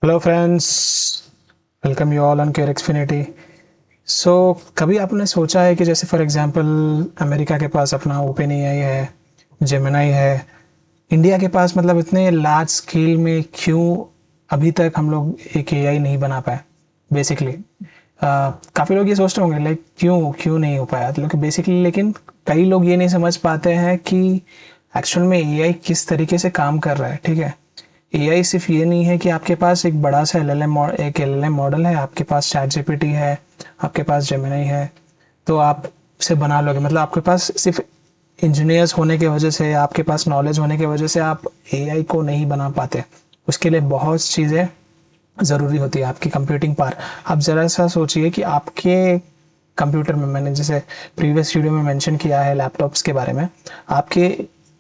Hello friends, welcome you all on care Xfinity. So कभी आपने सोचा है कि जैसे फॉर एग्जांपल अमेरिका के पास अपना ओपन एआई है, जेमिनाई है, इंडिया के पास मतलब इतने लार्ज स्केल में क्यों अभी तक हम लोग एक एआई नहीं बना पाए बेसिकली। काफ़ी लोग ये सोचते होंगे लाइक क्यों क्यों नहीं हो पाया तो बेसिकली, लेकिन कई लोग ये नहीं समझ पाते हैं कि एक्चुअल में एआई किस तरीके से काम कर रहा है। ठीक है, एआई सिर्फ ये नहीं है कि आपके पास एक बड़ा सा एलएलएम मॉडल है, आपके पास चैट जीपीटी है, आपके पास जेमिनी है, तो आप उसे बना लोगे। मतलब आपके पास सिर्फ इंजीनियर्स होने की वजह से, आपके पास नॉलेज होने की वजह से आप एआई को नहीं बना पाते। उसके लिए बहुत चीज़ें ज़रूरी होती है, आपकी कंप्यूटिंग पावर। आप ज़रा सा सोचिए कि आपके कंप्यूटर में, मैंने जैसे प्रीवियस वीडियो में मेंशन किया है लैपटॉप्स के बारे में, आपके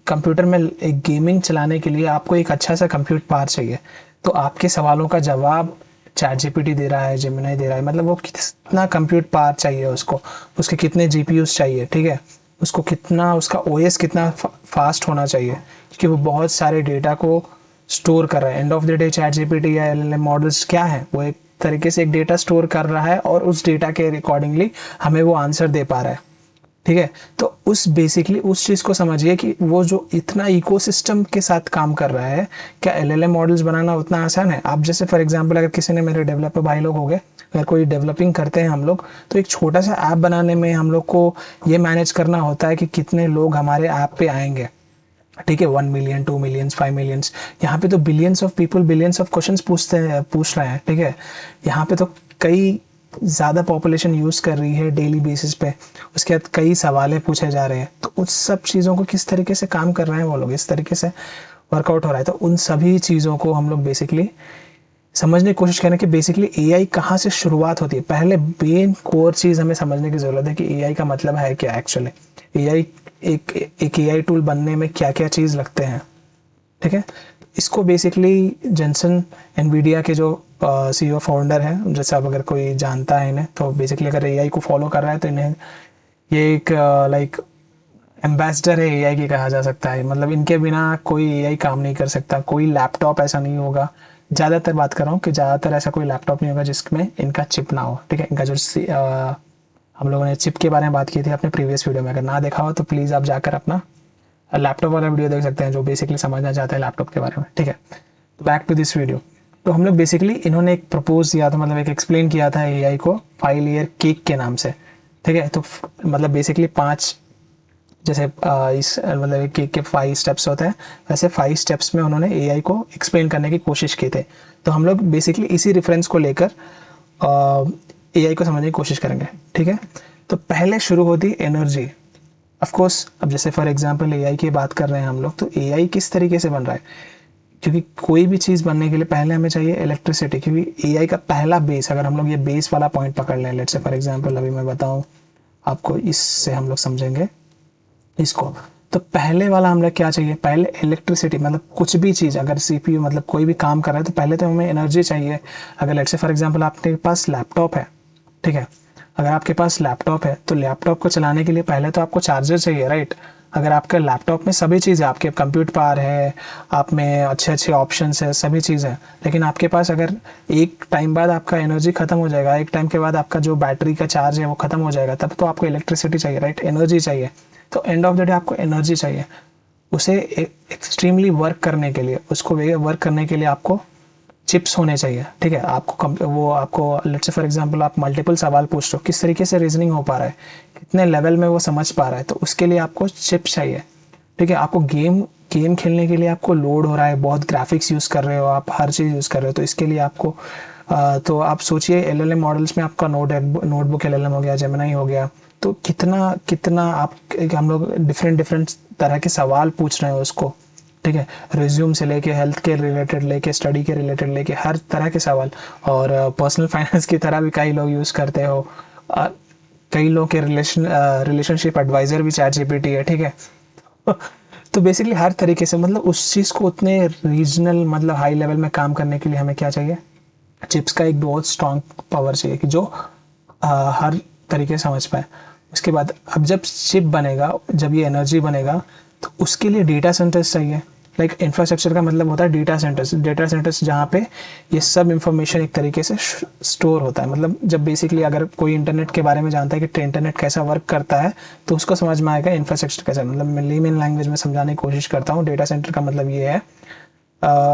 कंप्यूटर में एक गेमिंग चलाने के लिए आपको एक अच्छा सा कंप्यूट पावर चाहिए। तो आपके सवालों का जवाब चैट जीपीटी दे रहा है, जेमिनी दे रहा है, मतलब वो कितना कंप्यूट पावर चाहिए उसको, उसके कितने जीपीयूज चाहिए। ठीक है, उसको कितना, उसका ओएस कितना फास्ट होना चाहिए, क्योंकि वो बहुत सारे डेटा को स्टोर कर रहा है। And of the day chat GPT या एलएलएम मॉडल्स क्या है, वो एक तरीके से एक डेटा स्टोर कर रहा है और उस डेटा के अकॉर्डिंगली हमें वो आंसर दे पा रहा है। ठीक है, तो उस बेसिकली उस चीज़ को समझिए कि वो जो इतना इकोसिस्टम के साथ काम कर रहा है, क्या एलएलएम मॉडल्स बनाना उतना आसान है? आप जैसे फॉर एग्जांपल अगर किसी ने, मेरे डेवलपर भाई लोग हो गए, अगर कोई डेवलपिंग करते हैं हम लोग, तो एक छोटा सा ऐप बनाने में हम लोग को ये मैनेज करना होता है कि कितने लोग हमारे ऐप पे आएंगे। ठीक है, 1 मिलियन, 2 मिलियंस, 5 मिलियंस, यहाँ पे तो billions of people billions of questions पूछ रहे हैं। ठीक है, यहाँ पे तो कई ज़्यादा पॉपुलेशन यूज़ कर रही है डेली बेसिस पे, उसके बाद कई सवाल पूछे जा रहे हैं, तो उस सब चीज़ों को किस तरीके से काम कर रहे हैं वो लोग, इस तरीके से वर्कआउट हो रहा है। तो उन सभी चीज़ों को हम लोग बेसिकली समझने की कोशिश करें कि बेसिकली एआई कहाँ से शुरुआत होती है। पहले मेन कोर चीज़ हमें समझने की ज़रूरत है कि एआई का मतलब है क्या एक्चुअली। एआई, एक एआई टूल बनने में क्या क्या चीज़ लगते हैं। ठीक है, इसको बेसिकली जेंसन एनवीडिया के जो सीईओ फाउंडर हैं, जैसे अब अगर कोई जानता है इन्हें, तो बेसिकली अगर एआई को फॉलो कर रहा है तो इन्हें ये एक लाइक एम्बेसडर है एआई की कहा जा सकता है। मतलब इनके बिना कोई एआई काम नहीं कर सकता, कोई लैपटॉप ऐसा नहीं होगा। ज़्यादातर बात कर रहा हूँ कि ज़्यादातर ऐसा कोई लैपटॉप नहीं होगा जिसमें इनका चिप ना हो। ठीक है, इनका जो हम लोगों ने चिप के बारे में बात की थी अपने प्रीवियस वीडियो में, अगर ना देखा हो तो प्लीज़ आप जाकर अपना लैपटॉप वाला वीडियो देख सकते हैं, जो बेसिकली समझना चाहते हैं लैपटॉप के बारे में। ठीक है, तो बैक टू दिस वीडियो। तो हम लोग बेसिकली, इन्होंने एक प्रपोज किया था, मतलब एक एक्सप्लेन किया था एआई को 5 लेयर केक के नाम से। ठीक है, तो मतलब बेसिकली 5, जैसे इस मतलब एक केक के 5 स्टेप्स होते हैं, वैसे 5 स्टेप्स में उन्होंने एआई को एक्सप्लेन करने की कोशिश की थी। तो हम लोग बेसिकली इसी रेफरेंस को लेकर एआई को समझने की कोशिश करेंगे। ठीक है, तो पहले शुरू होती एनर्जी। ऑफ कोर्स, अब जैसे फॉर एग्जांपल एआई की बात कर रहे हैं हम लोग, तो एआई किस तरीके से बन रहा है, क्योंकि कोई भी चीज़ बनने के लिए पहले हमें चाहिए इलेक्ट्रिसिटी। क्योंकि एआई का पहला बेस, अगर हम लोग ये बेस वाला पॉइंट पकड़ लें, लेट्स से फॉर एग्जांपल अभी मैं बताऊं आपको, इससे हम लोग समझेंगे इसको। तो पहले वाला हम लोग क्या चाहिए, पहले इलेक्ट्रिसिटी। मतलब कुछ भी चीज़, अगर सीपीयू मतलब कोई भी काम कर रहा है तो पहले तो हमें एनर्जी चाहिए। अगर लेट्स से फॉर एग्जांपल आपके पास लैपटॉप है, ठीक है, अगर आपके पास लैपटॉप है तो लैपटॉप को चलाने के लिए पहले तो आपको चार्जर चाहिए, राइट। अगर आपके लैपटॉप में सभी चीज़ें, आपके कंप्यूटर पावर है, आप में अच्छे अच्छे ऑप्शंस है, सभी चीज़ें, लेकिन आपके पास अगर एक टाइम बाद आपका एनर्जी खत्म हो जाएगा, एक टाइम के बाद आपका जो बैटरी का चार्ज है वो खत्म हो जाएगा, तब तो आपको इलेक्ट्रिसिटी चाहिए, राइट, एनर्जी चाहिए। तो एंड ऑफ द डे आपको एनर्जी चाहिए। उसे एक्सट्रीमली वर्क करने के लिए, उसको वर्क करने के लिए आपको चिप्स होने चाहिए। ठीक है, वो आपको लेट्स से फॉर एग्जांपल आप मल्टीपल सवाल पूछ रहे हो, किस तरीके से रीजनिंग हो पा रहा है, कितने लेवल में वो समझ पा रहा है, तो उसके लिए आपको चिप्स चाहिए। ठीक है, आपको गेम गेम खेलने के लिए आपको लोड हो रहा है, बहुत ग्राफिक्स यूज़ कर रहे हो, आप हर चीज़ यूज़ कर रहे हो, तो इसके लिए आपको तो आप सोचिए एलएलएम मॉडल्स में आपका नोटबुक एलएलएम हो गया, जेमिनी हो गया, तो कितना कितना आप, हम लोग डिफरेंट डिफरेंट तरह के सवाल पूछ रहे हैं उसको। ठीक है, रिज्यूम से लेके हेल्थ के रिलेटेड लेके स्टडी के रिलेटेड लेके हर तरह के सवाल, और पर्सनल फाइनेंस की तरह भी कई लोग यूज़ करते हो। कई लोग के रिलेशनशिप एडवाइज़र भी चैट जीपीटी है। ठीक है, तो बेसिकली हर तरीके से, मतलब उस चीज़ को उतने रीजनल मतलब हाई लेवल में काम करने के लिए हमें क्या चाहिए, चिप्स का एक बहुत स्ट्रॉन्ग पावर चाहिए कि जो हर तरीके से समझ पाए। उसके बाद अब जब चिप बनेगा, जब ये एनर्जी बनेगा, तो उसके लिए डेटा सेंटर्स चाहिए। लाइक इंफ्रास्ट्रक्चर का मतलब होता है डेटा सेंटर्स जहाँ पे ये सब इंफॉर्मेशन एक तरीके से स्टोर होता है। मतलब जब बेसिकली अगर कोई इंटरनेट के बारे में जानता है कि इंटरनेट कैसा वर्क करता है तो उसको समझ में आएगा इंफ्रास्ट्रक्चर कैसा। मतलब मैं लेमन लैंग्वेज में समझाने की कोशिश करता हूँ। डेटा सेंटर का मतलब ये है,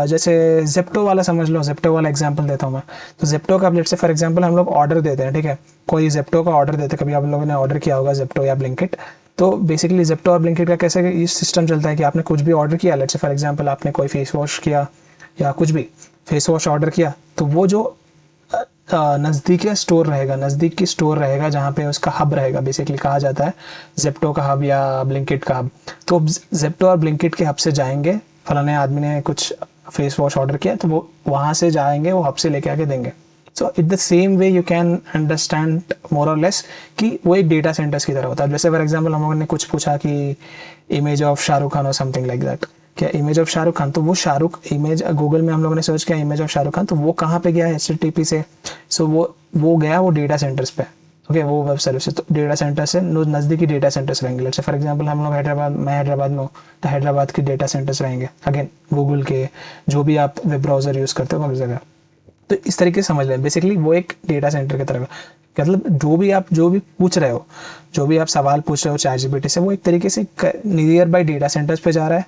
जैसे जेप्टो वाला समझ लो, जेप्टो वाला एग्जांपल देता हूँ मैं। तो जेप्टो का लेट्स से फॉर एग्जांपल हम लोग ऑर्डर देते हैं, ठीक है, कोई जेप्टो का ऑर्डर देते हैं, कभी आप लोगों ने ऑर्डर किया होगा जेप्टो या ब्लिंकिट। तो बेसिकली जेप्टो और ब्लिंकिट का कैसे ये सिस्टम चलता है कि आपने कुछ भी ऑर्डर किया, लेट्स से फॉर एग्जांपल आपने कोई फेस वॉश किया या कुछ भी फेस वॉश ऑर्डर किया, तो वो जो नज़दीक स्टोर रहेगा, नज़दीक की स्टोर रहेगा जहाँ पे उसका हब रहेगा, बेसिकली कहा जाता है जेप्टो का हब या ब्लिंकिट का हब। तो जेप्टो और ब्लिंकिट के हब से जाएंगे, फलाने आदमी ने कुछ फेस वॉश ऑर्डर किया तो वो वहाँ से जाएंगे, वो हब से लेके आके देंगे। So in the same way you can understand more और लेस कि वो एक डेटा सेंटर्स की तरह होता है। जैसे फॉर एग्जांपल हम लोगों ने कुछ पूछा कि इमेज ऑफ शाहरुख खान और समथिंग लाइक दैट, क्या इमेज ऑफ शाहरुख खान, तो वो शाहरुख इमेज गूगल में हम लोगों ने सर्च किया इमेज ऑफ शाहरुख खान, तो वो कहाँ पे गया है, HTTP से। सो वो गया वो डेटा सेंटर्स पे, ओके, वो वेब सर्विस से। तो डेटा सेंटर से नज़दीकी डेटा सेंटर्स रहेंगे। लेट्स से फॉर एग्जांपल हम लोग मैं हैदराबाद में हूँ, तो हैदराबाद के डेटा सेंटर्स रहेंगे, अगेन गूगल के, जो भी आप वेब ब्राउज़र यूज़ करते हो वह जगह। तो इस तरीके से समझ लें, बेसिकली वो एक डेटा सेंटर की तरह, मतलब जो भी पूछ रहे हो, जो भी आप सवाल पूछ रहे हो ChatGPT से, वो एक तरीके से नियर बाई डेटा सेंटर्स पे जा रहा है,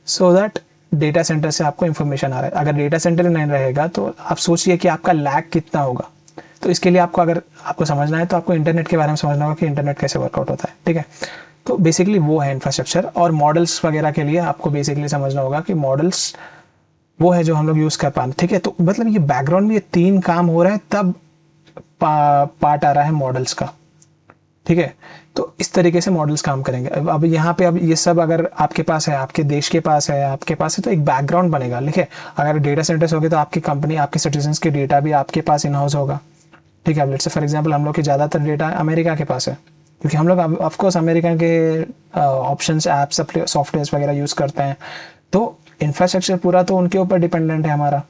सो दैट डेटा सेंटर से आपको इन्फॉर्मेशन आ रहा है। अगर डेटा सेंटर नहीं रहेगा तो आप सोचिए कि आपका लैग कितना होगा। तो इसके लिए अगर आपको समझना है तो आपको इंटरनेट के बारे में समझना होगा कि इंटरनेट कैसे वर्कआउट होता है, ठीक है। तो बेसिकली वो है इंफ्रास्ट्रक्चर। और मॉडल्स वगैरह के लिए आपको बेसिकली समझना होगा कि मॉडल्स वो है जो हम लोग यूज़ कर पाए, ठीक है। तो मतलब ये बैकग्राउंड में ये 3 काम हो रहा है तब पार्ट आ रहा है मॉडल्स का, ठीक है। तो इस तरीके से मॉडल्स काम करेंगे। अब यहाँ पे अब ये सब अगर आपके पास है, आपके देश के पास है, आपके पास है, तो एक बैकग्राउंड बनेगा, ठीक है। अगर डेटा सेंटर्स होंगे तो आपकी कंपनी, आपके सिटीजन्स के डेटा भी आपके पास इन हाउस होगा, ठीक है। अब लेट्स से फॉर एग्जांपल हम लोग के ज़्यादातर डेटा अमेरिका के पास है, क्योंकि हम लोग ऑफकोर्स अमेरिका के ऑप्शंस, ऐप्स, सॉफ्टवेयर वगैरह यूज़ करते हैं। तो इंफ्रास्ट्रक्चर पूरा तो उनके ऊपर डिपेंडेंट है हमारा,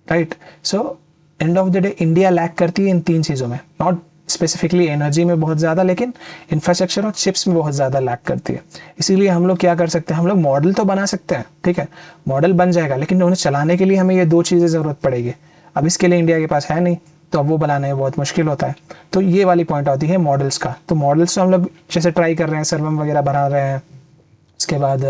right. So end of the day India lack करती है इन 3 चीज़ों में, नॉट स्पेसिफिकली एनर्जी में बहुत ज़्यादा, लेकिन इंफ्रास्ट्रक्चर और चिप्स में बहुत ज़्यादा लैक करती है। इसीलिए हम लोग क्या कर सकते हैं, हम लोग मॉडल तो बना सकते हैं, ठीक है, मॉडल बन जाएगा, लेकिन उन्हें चलाने के लिए हमें ये 2 चीज़ें ज़रूरत पड़ेगी। अब इसके लिए इंडिया के पास है नहीं, तो अब वो बनाने में बहुत मुश्किल होता है। तो ये वाली पॉइंट आती है मॉडल्स का। तो मॉडल्स तो हम लोग जैसे ट्राई कर रहे हैं, सर्वम वगैरह बना रहे हैं, उसके बाद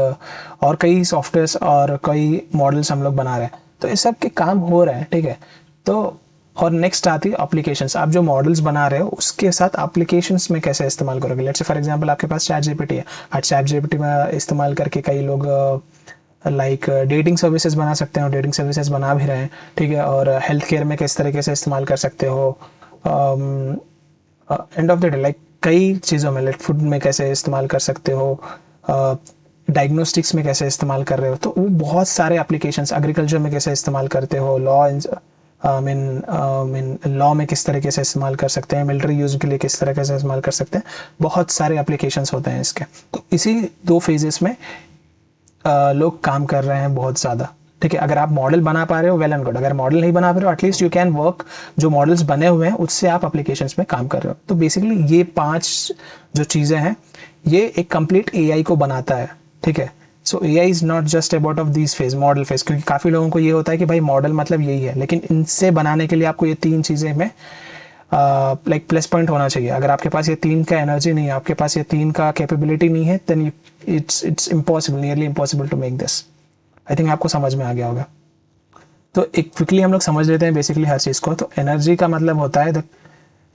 और कई सॉफ्टवेयर्स और कई मॉडल्स हम लोग बना रहे हैं। तो इस सब के काम हो रहे हैं, ठीक है। तो और नेक्स्ट आती है एप्लीकेशंस। आप जो मॉडल्स बना रहे हो उसके साथ एप्लीकेशंस में कैसे इस्तेमाल करोगे। लेट्स से फॉर एग्जांपल आपके पास ChatGPT है, आज ChatGPT में इस्तेमाल करके कई लोग लाइक डेटिंग सर्विसेज बना सकते हो, डेटिंग सर्विसेज बना भी रहे हैं, ठीक है। और हेल्थ केयर में किस तरीके से इस्तेमाल कर सकते हो, and of the day like कई चीज़ों में, लाइक फूड में कैसे इस्तेमाल कर सकते हो, डायग्नोस्टिक्स में कैसे इस्तेमाल कर रहे हो। तो वो बहुत सारे एप्लीकेशंस, एग्रीकल्चर में कैसे इस्तेमाल करते हो, लॉ में किस तरीके से इस्तेमाल कर सकते हैं, मिलिट्री यूज़ के लिए किस तरीके से इस्तेमाल कर सकते हैं, बहुत सारे एप्लीकेशंस होते हैं इसके। तो इसी 2 फेजेस में लोग काम कर रहे हैं बहुत ज़्यादा, ठीक है। अगर आप मॉडल बना पा रहे हो वेल एंड गुड, अगर मॉडल नहीं बना पा रहे हो एटलीस्ट यू कैन वर्क, जो मॉडल्स बने हुए हैं उससे आप एप्लीकेशंस में काम कर रहे हो। तो बेसिकली ये 5 जो चीज़ें हैं ये एक कंप्लीट AI को बनाता है, ठीक है। सो AI is not just about of this phase, model phase, क्योंकि काफ़ी लोगों को ये होता है कि भाई मॉडल मतलब यही है, लेकिन इनसे बनाने के लिए आपको ये 3 चीज़ें में लाइक प्लस पॉइंट होना चाहिए। अगर आपके पास ये 3 का एनर्जी नहीं है, आपके पास ये 3 का कैपेबिलिटी नहीं है, then it's impossible, nearly impossible to make this. I think आपको समझ में आ गया होगा। तो एक क्विकली हम लोग समझ लेते हैं बेसिकली हर चीज़ को। तो एनर्जी का मतलब होता है the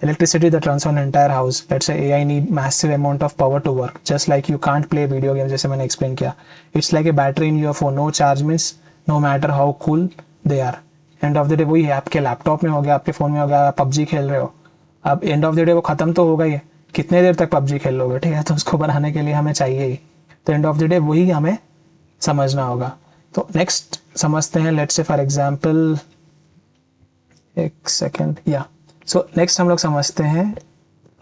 electricity that runs on entire house. Let's say AI need massive amount of power to work, just like you can't play video games, जैसे मैंने explain किया। It's like a battery in your phone, no charge means no matter how cool they are. End of the day वही है, आपके laptop में हो गया, आपके फ़ोन में हो गया, आप PUBG खेल रहे हो, अब एंड ऑफ द डे वो ख़त्म तो होगा ही, कितने देर तक PUBG खेल लोगे, ठीक है। तो उसको बनाने के लिए हमें चाहिए ही, तो एंड ऑफ द डे वही हमें समझना होगा। तो नेक्स्ट समझते हैं, लेट्स से फॉर एग्जांपल, एक सेकेंड, या सो नेक्स्ट हम लोग समझते हैं।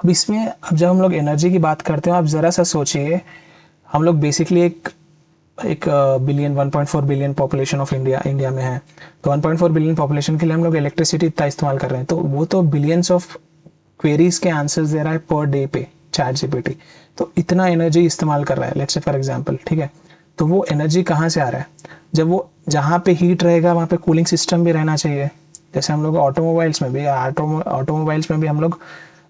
अब इसमें अब जब हम लोग एनर्जी की बात करते हैं, आप ज़रा सा सोचिए, हम लोग बेसिकली एक billion 1.4 billion population of India में है। तो 1.4 बिलियन पॉपुलेशन के लिए हम लोग इलेक्ट्रिसिटी इतना इस्तेमाल कर रहे हैं, तो वो तो बिलियंस ऑफ क्वेरीज के आंसर्स दे रहा है पर डे पे ChatGPT। तो इतना एनर्जी इस्तेमाल कर रहा है, लेट्स से फॉर एग्जांपल, ठीक है। तो वो एनर्जी कहाँ से आ रहा है? जब वो जहाँ पे हीट रहेगा वहाँ पे कूलिंग सिस्टम भी रहना चाहिए। जैसे हम लोग ऑटोमोबाइल्स में भी ऑटोमोबाइल्स में भी हम लोग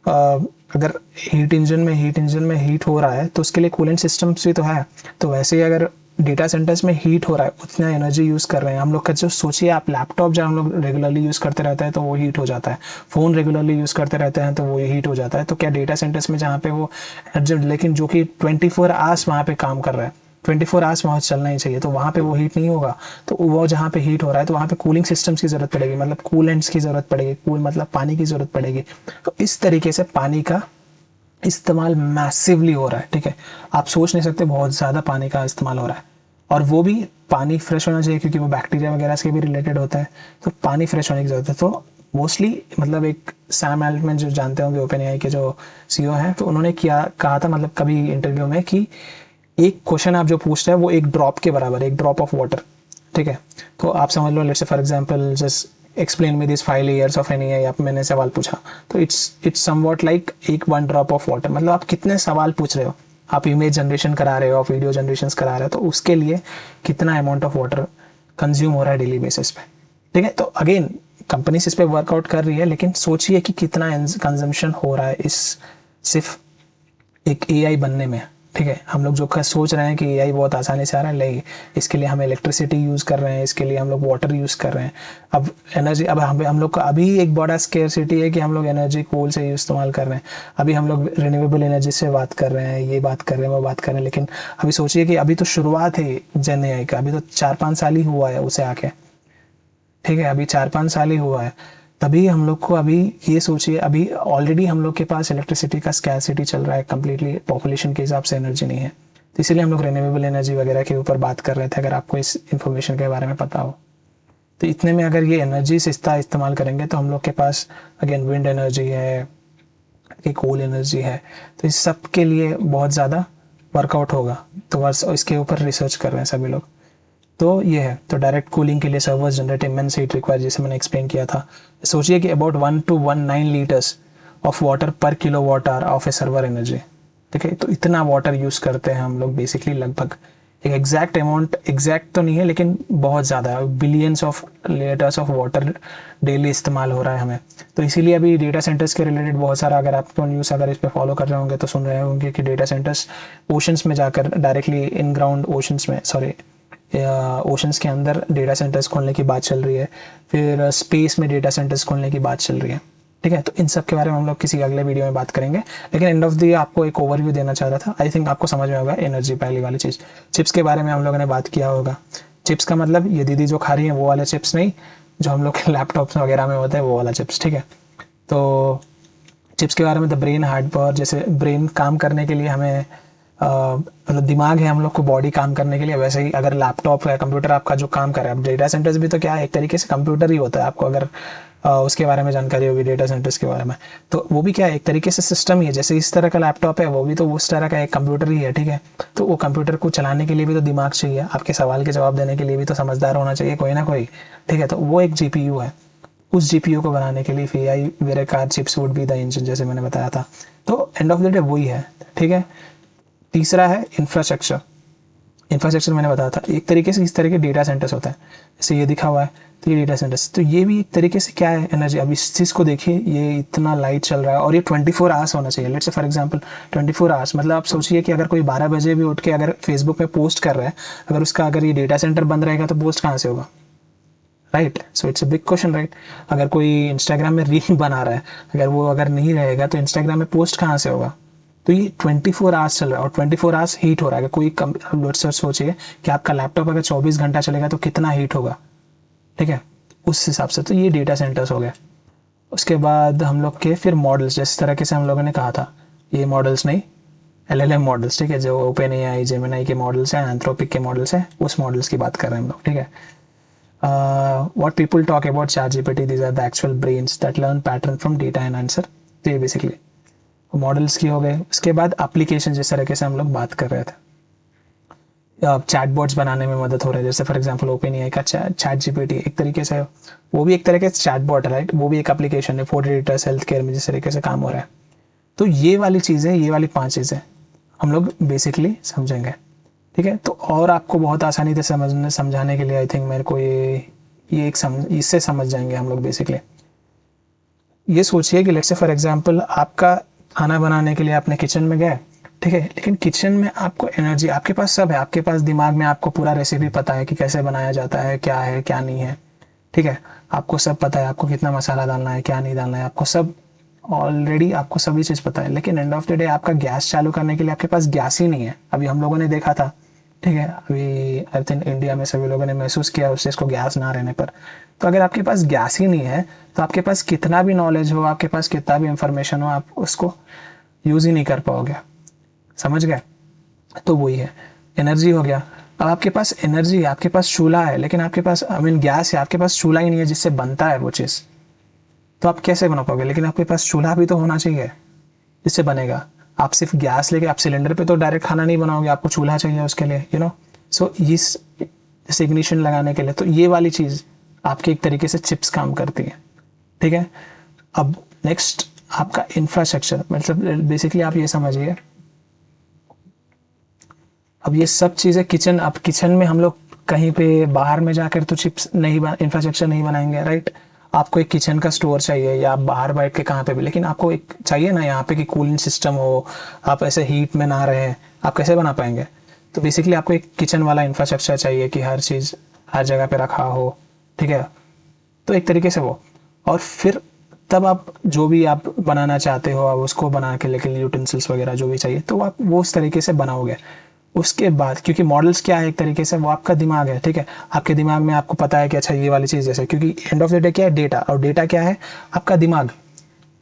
अगर हीट इंजन में हीट हो रहा है तो उसके लिए कूलेंट सिस्टम्स भी तो है। तो वैसे ही अगर डेटा सेंटर्स में हीट हो रहा है, उतना एनर्जी यूज़ कर रहे हैं हम लोग का, जो सोचिए आप लैपटॉप जब हम लोग रेगुलरली यूज़ करते रहते हैं तो वो हीट हो जाता है, फ़ोन रेगुलरली यूज़ करते रहते हैं तो वो हीट हो जाता है। तो क्या डेटा सेंटर्स में जहाँ पे वो एनर्जी, लेकिन जो कि 24 आवर्स वहाँ पे काम कर रहा है, 24 आवर्स वहाँ चलना ही चाहिए, तो वहाँ पे वो हीट नहीं होगा। तो वो जहाँ पे हीट हो रहा है तो वहाँ पे कूलिंग सिस्टम्स की ज़रूरत पड़ेगी, मतलब कूलेंट्स की ज़रूरत पड़ेगी, कूल मतलब पानी की ज़रूरत पड़ेगी। तो इस तरीके से पानी का इस्तेमाल मैसिवली हो रहा है, ठीक है। आप सोच नहीं सकते, बहुत ज़्यादा पानी का इस्तेमाल हो रहा है। और वो भी पानी फ्रेश होना चाहिए क्योंकि वो बैक्टीरिया वगैरह से भी रिलेटेड होता है, तो पानी फ्रेश होने की ज़रूरत है। तो मोस्टली मतलब एक सैम एल्टमैन जो जानते होंगे ओपन एआई के जो सीईओ हैं, तो उन्होंने क्या कहा था मतलब कभी इंटरव्यू में कि एक क्वेश्चन आप जो पूछ रहे हैं वो एक ड्रॉप के बराबर है, एक ड्रॉप ऑफ वाटर, ठीक है। तो आप समझ लो, let's say for example just explain me this 5 layers of an AI, आप मैंने सवाल पूछा, तो इट्स समवॉट लाइक एक 1 ड्रॉप ऑफ वाटर, मतलब आप कितने सवाल पूछ रहे हो, आप इमेज जनरेशन करा रहे हो, आप वीडियो जनरेशन करा रहे हो, तो उसके लिए कितना अमाउंट ऑफ वाटर कंज्यूम हो रहा है डेली बेसिस पे, ठीक है। तो अगेन कंपनीज इस पे वर्कआउट कर रही है, लेकिन सोचिए कि कितना कंजम्पशन हो रहा है इस सिर्फ एक एआई बनने में, ठीक है। हम लोग जो सोच रहे हैं कि एआई बहुत आसानी से आ रहा है, नहीं, इसके लिए हम इलेक्ट्रिसिटी यूज़ कर रहे हैं, इसके लिए हम लोग वाटर यूज़ कर रहे हैं। अब एनर्जी, अब हम लोग का अभी एक बड़ा स्केर्सिटी है कि हम लोग एनर्जी कोल से इस्तेमाल कर रहे हैं। अभी हम लोग रिन्यूएबल एनर्जी से बात कर रहे हैं, ये बात कर रहे हैं, वो बात कर रहे हैं, लेकिन अभी सोचिए कि अभी तो शुरुआत है जेन एआई का, अभी तो 4-5 साल ही हुआ है उसे आके, ठीक है, अभी 4-5 साल ही हुआ है। तभी हम लोग को अभी ये सोचिए, अभी ऑलरेडी हम लोग के पास इलेक्ट्रिसिटी का स्कैरसिटी चल रहा है, कम्प्लीटली पॉपुलेशन के हिसाब से एनर्जी नहीं है। तो इसीलिए हम लोग रिन्यूएबल एनर्जी वगैरह के ऊपर बात कर रहे थे, अगर आपको इस इन्फॉर्मेशन के बारे में पता हो। तो इतने में अगर ये एनर्जी सस्ता इस्तेमाल करेंगे तो हम लोग के पास अगेन विंड एनर्जी है, कि कोल एनर्जी है, तो इस सब के लिए बहुत ज़्यादा वर्कआउट होगा। तो बस इसके ऊपर रिसर्च कर रहे हैं सभी लोग। तो ये है, तो डायरेक्ट कूलिंग के लिए servers generate immense heat require, जैसे मैंने एक्सप्लेन किया था। सोचिए कि about 1 to 19 litres of water per kilowatt hour of a server energy, ठीक है। तो इतना वाटर यूज़ करते हैं हम लोग बेसिकली, लगभग एक एग्जैक्ट अमाउंट, एग्जैक्ट तो नहीं है लेकिन बहुत ज़्यादा, billions of litres of water daily इस्तेमाल हो रहा है हमें। तो इसीलिए अभी डेटा सेंटर्स के रिलेटेड बहुत सारा, अगर आप तो न्यूज़ अगर इस पर फॉलो कर रहे होंगे तो सुन रहे होंगे कि डेटा सेंटर्स ओशंस में जाकर डायरेक्टली इन ग्राउंड ओशंस में, सॉरी ओशंस के अंदर डेटा सेंटर्स खोलने की बात चल रही है, फिर स्पेस में डेटा सेंटर्स खोलने की बात चल रही है, ठीक है। तो इन सब के बारे में हम लोग किसी अगले वीडियो में बात करेंगे, लेकिन एंड ऑफ द आपको एक ओवरव्यू देना चाह रहा था। आई थिंक आपको समझ में होगा एनर्जी, पहली वाली चीज़। चिप्स के बारे में हम लोगों ने बात किया होगा। चिप्स का मतलब ये दीदी जो खा रही है वो वाले चिप्स नहीं, जो हम लोग के लैपटॉप्स वगैरह में होता है वो वाला चिप्स, ठीक है। तो चिप्स के बारे में द ब्रेन हार्ड पावर, जैसे ब्रेन काम करने के लिए हमें मतलब दिमाग है हम लोग को बॉडी काम करने के लिए, वैसे ही अगर लैपटॉप है, कंप्यूटर आपका जो काम कर रहा है, अब डेटा सेंटर्स भी तो क्या है, एक तरीके से कंप्यूटर ही होता है। आपको अगर उसके बारे में जानकारी होगी डेटा सेंटर्स के बारे में, तो वो भी क्या है, एक तरीके से सिस्टम ही है। जैसे इस तरह का लैपटॉप है, वो भी तो उस तरह का एक कंप्यूटर ही है, ठीक है। तो वो कंप्यूटर को चलाने के लिए भी तो दिमाग चाहिए, आपके सवाल के जवाब देने के लिए भी तो समझदार होना चाहिए कोई ना कोई, ठीक है। तो वो एक जीपीयू है, उस जीपीयू को बनाने के लिए AI were car chips would be the engine, जैसे मैंने बताया था। तो एंड ऑफ द डे वही है, ठीक है। तीसरा है इंफ्रास्ट्रक्चर। इंफ्रास्ट्रक्चर मैंने बताया था, एक तरीके से इस तरह के डेटा सेंटर्स होते हैं, जैसे ये दिखा हुआ है, तो ये डेटा सेंटर्स, तो ये भी एक तरीके से क्या है, एनर्जी। अब इस चीज़ को देखिए, ये इतना लाइट चल रहा है और ये 24 आवर्स होना चाहिए। Let's say for example 24 hours, मतलब आप सोचिए कि अगर कोई 12 बजे भी उठ के अगर फेसबुक पे पोस्ट कर रहा है, अगर उसका अगर ये डेटा सेंटर बंद रहेगा तो पोस्ट कहाँ से होगा, right. So it's a big question, right. अगर कोई इंस्टाग्राम में रील बना रहा है, अगर वो अगर नहीं रहेगा तो इंस्टाग्राम में पोस्ट कहाँ से होगा। तो ये 24 आवर्स चल रहा है और 24 आवर्स हीट हो रहा है। अगर कोई सर सोचिए कि आपका लैपटॉप अगर 24 घंटा चलेगा तो कितना हीट होगा, ठीक है, उस हिसाब से। तो ये डेटा सेंटर्स हो गए। उसके बाद हम लोग के फिर मॉडल्स, जिस तरह से हम लोगों ने कहा था, ये मॉडल्स नहीं, एलएलएम मॉडल्स, ठीक है, जो ओपन एआई, जेमिनी के मॉडल्स हैं, एंथ्रोपिक के मॉडल्स हैं, उस मॉडल्स की बात कर रहे हैं हम लोग, ठीक है। What people talk about ChatGPT, these are the actual brains that learn pattern from data and answer। तो ये बेसिकली मॉडल्स की हो गए। उसके बाद एप्लीकेशन, जिस तरीके से हम लोग बात कर रहे थे, चैटबॉट्स बनाने में मदद हो रही है। जैसे फॉर एग्जांपल ओपन एआई का ChatGPT एक तरीके से, वो भी एक तरह का चैटबॉट है, राइट। वो भी एक एप्लीकेशन है, फूड एडिटर्स, हेल्थ केयर में जिस तरीके से काम हो रहा है। तो ये वाली चीज़ें, ये वाली 5 चीज़ें हम लोग बेसिकली समझेंगे। ठीक है। तो और आपको बहुत आसानी से समझाने के लिए आई थिंक मेरे को ये इससे समझ जाएंगे हम लोग। बेसिकली ये सोचिए कि लेट्स से फॉर एग्जांपल आपका खाना बनाने के लिए आपने किचन में गए, ठीक है, लेकिन किचन में आपको एनर्जी, आपके पास सब है, आपके पास दिमाग में आपको पूरा रेसिपी पता है कि कैसे बनाया जाता है क्या नहीं है, ठीक है, आपको सब पता है, आपको कितना मसाला डालना है क्या नहीं डालना है, आपको सब ऑलरेडी आपको सभी चीज़ पता है। लेकिन एंड ऑफ द डे आपका गैस चालू करने के लिए आपके पास गैस ही नहीं है। अभी हम लोगों ने देखा था, ठीक है, अभी आई थिंक इंडिया में सभी लोगों ने महसूस किया उस चीज़ को, गैस ना रहने पर। तो अगर आपके पास गैस ही नहीं है तो आपके पास कितना भी नॉलेज हो, आपके पास कितना भी इंफॉर्मेशन हो, आप उसको यूज़ ही नहीं कर पाओगे। समझ गए? तो वही है, एनर्जी हो गया। अब आपके पास एनर्जी है, आपके पास चूल्हा है, लेकिन आपके पास आई मीन गैस है, आपके पास चूल्हा ही नहीं है जिससे बनता है वो चीज़, तो आप कैसे बना पाओगे? लेकिन आपके पास चूल्हा भी तो होना चाहिए जिससे बनेगा। आप सिर्फ गैस लेके आप सिलेंडर पे तो डायरेक्ट खाना नहीं बनाओगे, आपको चूल्हा चाहिए उसके लिए, यू नो। सो इस इग्निशन लगाने के लिए तो ये वाली चीज़ आपके एक तरीके से चिप्स काम करती है, ठीक है। अब नेक्स्ट आपका इंफ्रास्ट्रक्चर, मतलब बेसिकली आप ये समझिए, अब ये सब चीज़ें किचन, अब किचन में हम लोग कहीं पे बाहर में जाकर तो चिप्स नहीं इंफ्रास्ट्रक्चर नहीं बनाएंगे, राइट। आपको एक किचन का स्टोर चाहिए या आप बाहर बैठ के कहाँ पे भी, लेकिन आपको एक चाहिए ना यहाँ पे कि कूलिंग सिस्टम हो, आप ऐसे हीट में ना रहे, आप कैसे बना पाएंगे? तो बेसिकली आपको एक किचन वाला इंफ्रास्ट्रक्चर चाहिए कि हर चीज़ हर जगह पे रखा हो, ठीक है। तो एक तरीके से वो, और फिर तब आप जो भी आप बनाना चाहते हो आप उसको बना के लेके यूटेंसिल्स वगैरह जो भी चाहिए तो आप वो उस तरीके से बनाओगे। उसके बाद क्योंकि मॉडल्स क्या है, एक तरीके से वो आपका दिमाग है, ठीक है। आपके दिमाग में आपको पता है कि अच्छा ये वाली चीज़ जैसे, क्योंकि एंड ऑफ द डे क्या है, डेटा, और डेटा क्या है, आपका दिमाग,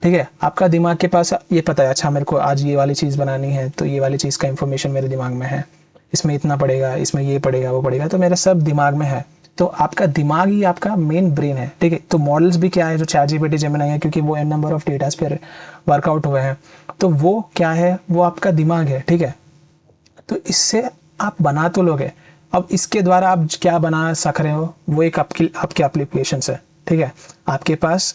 ठीक है। आपका दिमाग के पास ये पता है, अच्छा मेरे को आज ये वाली चीज़ बनानी है तो ये वाली चीज़ का इंफॉर्मेशन मेरे दिमाग में है, इसमें इतना पड़ेगा, इसमें ये पड़ेगा वो पड़ेगा, तो मेरा सब दिमाग में है। तो आपका दिमाग ही आपका मेन ब्रेन है, ठीक है। तो मॉडल्स भी क्या है, जो चैट जीपीटी जेमिनी है, क्योंकि वो एन नंबर ऑफ डेटास पर वर्कआउट हुए हैं, तो वो क्या है, वो आपका दिमाग है, ठीक है। तो इससे आप बना तो लोगे, अब इसके द्वारा आप क्या बना सक रहे हो वो एक आपके एप्लीकेशन है, ठीक है। आपके पास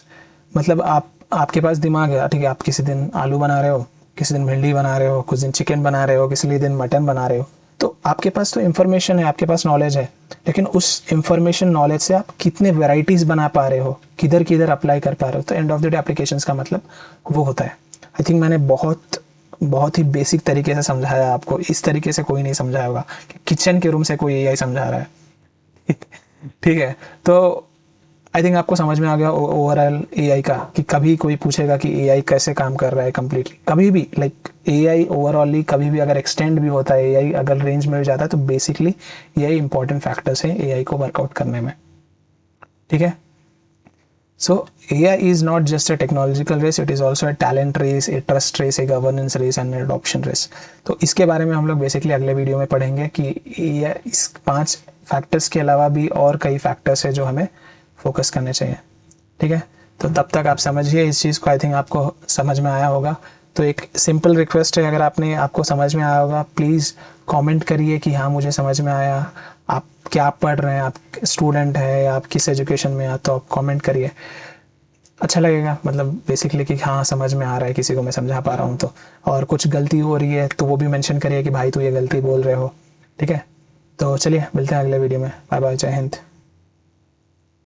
मतलब आपके पास दिमाग है, ठीक है। आप किसी दिन आलू बना रहे हो, किसी दिन भिंडी बना रहे हो, कुछ दिन चिकन बना रहे हो, किसी दिन मटन बना रहे हो, तो आपके पास तो इन्फॉर्मेशन है, आपके पास नॉलेज है, लेकिन उस इन्फॉर्मेशन नॉलेज से आप कितने वेराइटीज बना पा रहे हो, किधर किधर अप्लाई कर पा रहे हो, तो and of the day applications का मतलब वो होता है। आई थिंक मैंने बहुत ही बेसिक तरीके से समझाया आपको, इस तरीके से कोई नहीं समझाया होगा कि किचन के रूम से कोई एआई समझा रहा है। ठीक है, तो आई थिंक आपको समझ में आ गया ओवरऑल एआई का, कि कभी कोई पूछेगा कि एआई कैसे काम कर रहा है कंप्लीटली, कभी भी लाइक एआई ओवरऑली कभी भी अगर एक्सटेंड भी होता है, एआई अगर रेंज में जाता है, तो बेसिकली एआई इंपॉर्टेंट फैक्टर्स हैं एआई को वर्कआउट करने में, ठीक है। So AI is not just a technological race, it is also a talent race, a trust race, a governance race and an adoption race. तो इसके बारे में हम लोग बेसिकली अगले वीडियो में पढ़ेंगे कि ये इस 5 फैक्टर्स के अलावा भी और कई फैक्टर्स है जो हमें फोकस करने चाहिए, ठीक है। तो तब तक आप समझिए इस चीज़ को, आई थिंक आपको समझ में आया होगा। तो एक सिंपल रिक्वेस्ट है, अगर आपको समझ में आया होगा प्लीज़ कमेंट करिए कि हाँ मुझे समझ में आया। आप क्या पढ़ रहे हैं, आप स्टूडेंट है या आप किस एजुकेशन में हैं, तो आप कमेंट करिए, अच्छा लगेगा, मतलब बेसिकली कि हाँ समझ में आ रहा है, किसी को मैं समझा पा रहा हूँ। तो और कुछ गलती हो रही है तो वो भी मेंशन करिए कि भाई तू ये गलती बोल रहे हो, ठीक है। तो चलिए मिलते हैं अगले वीडियो में, बाय बाय, जय हिंद।